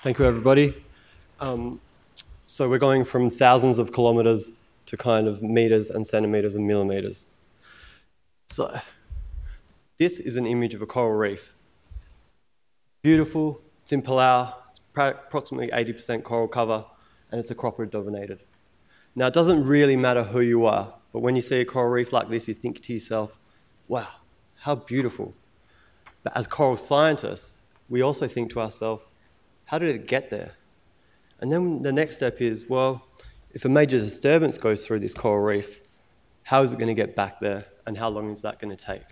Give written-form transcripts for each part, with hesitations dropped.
Thank you, everybody. So we're going from thousands of kilometers to kind of meters and centimeters and millimeters. So this is an image of a coral reef. Beautiful, it's in Palau, it's approximately 80% coral cover, and it's acropora dominated. Now, it doesn't really matter who you are, but when you see a coral reef like this, you think to yourself, wow, how beautiful. But as coral scientists, we also think to ourselves, how did it get there? And then the next step is, well, if a major disturbance goes through this coral reef, how is it going to get back there, and how long is that going to take?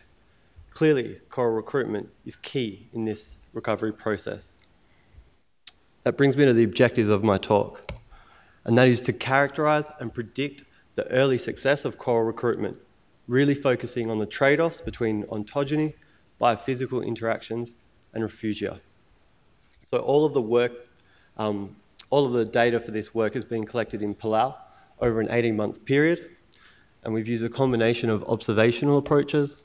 Clearly, coral recruitment is key in this recovery process. That brings me to the objectives of my talk, and that is to characterize and predict the early success of coral recruitment, really focusing on the trade-offs between ontogeny, biophysical interactions, and refugia. So all of the work, all of the data for this work has been collected in Palau over an 18-month period, and we've used a combination of observational approaches,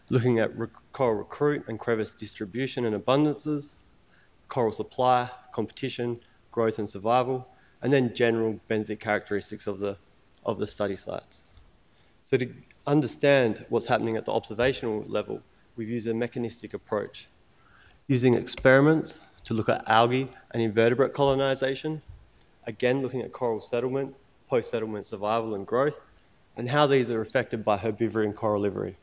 looking at coral recruit and crevice distribution and abundances, coral supply, competition, growth and survival, and then general benthic characteristics of the study sites. So to understand what's happening at the observational level, we've used a mechanistic approach, using experiments to look at algae and invertebrate colonization, again looking at coral settlement, post-settlement survival and growth, and how these are affected by herbivory and corallivory.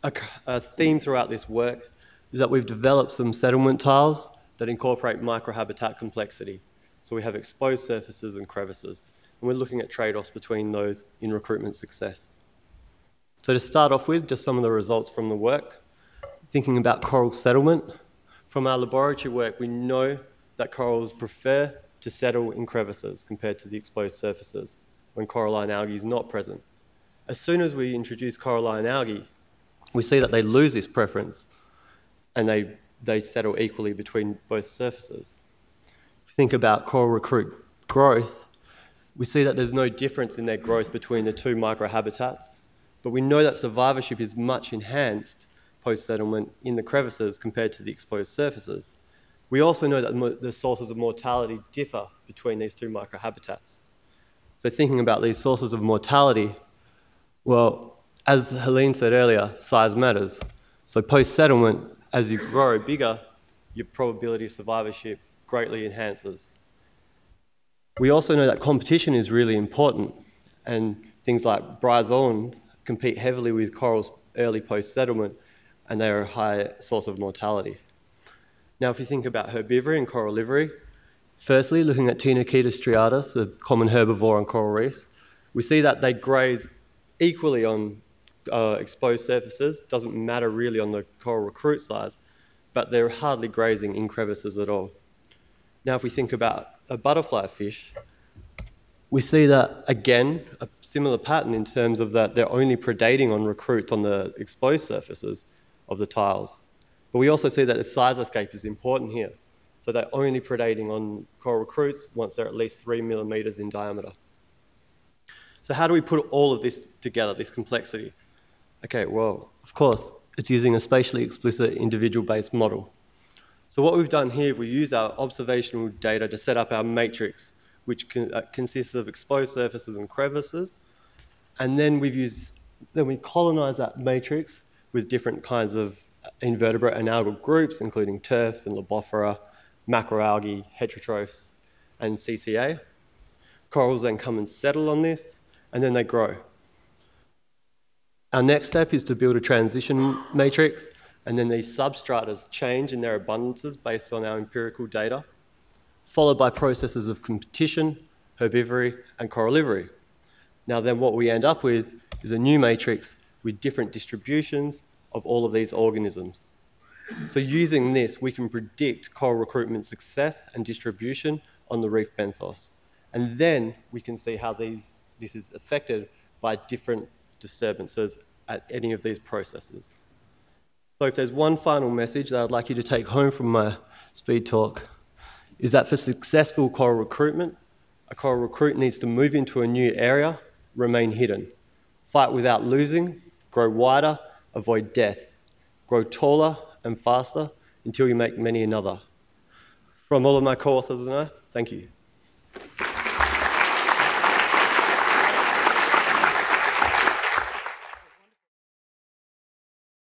A theme throughout this work is that we've developed some settlement tiles that incorporate microhabitat complexity. So we have exposed surfaces and crevices, and we're looking at trade-offs between those in recruitment success. So to start off with, just some of the results from the work. Thinking about coral settlement, from our laboratory work, we know that corals prefer to settle in crevices compared to the exposed surfaces when coralline algae is not present. As soon as we introduce coralline algae, we see that they lose this preference and they settle equally between both surfaces. If we think about coral recruit growth, we see that there's no difference in their growth between the two microhabitats, but we know that survivorship is much enhanced post-settlement in the crevices compared to the exposed surfaces. We also know that the sources of mortality differ between these two microhabitats. So thinking about these sources of mortality, well, as Helene said earlier, size matters. So post-settlement, as you grow bigger, your probability of survivorship greatly enhances. We also know that competition is really important, and things like bryozoans compete heavily with corals early post-settlement, and they are a high source of mortality. Now, if you think about herbivory and corallivory, firstly, looking at Tinocheta striatus, the common herbivore on coral reefs, we see that they graze equally on exposed surfaces. Doesn't matter really on the coral recruit size, but they're hardly grazing in crevices at all. Now, if we think about a butterfly fish, we see that, again, a similar pattern in terms of that they're only predating on recruits on the exposed surfaces of the tiles. But we also see that the size escape is important here. So they're only predating on coral recruits once they're at least 3 millimeters in diameter. So how do we put all of this together, this complexity? Okay, well, of course, it's using a spatially explicit individual-based model. So what we've done here, we use our observational data to set up our matrix, which consists of exposed surfaces and crevices. And then we colonize that matrix with different kinds of invertebrate and algal groups, including turfs and lobophora, macroalgae, heterotrophs, and CCA. Corals then come and settle on this, and then they grow. Our next step is to build a transition matrix, and then these substratas change in their abundances based on our empirical data, followed by processes of competition, herbivory, and corallivory. Now then what we end up with is a new matrix with different distributions of all of these organisms. So using this, we can predict coral recruitment success and distribution on the reef benthos. And then we can see how this is affected by different disturbances at any of these processes. So if there's one final message that I'd like you to take home from my speed talk, is that for successful coral recruitment, a coral recruit needs to move into a new area, remain hidden, fight without losing, grow wider, avoid death, grow taller and faster until you make many another. From all of my co-authors and I, thank you.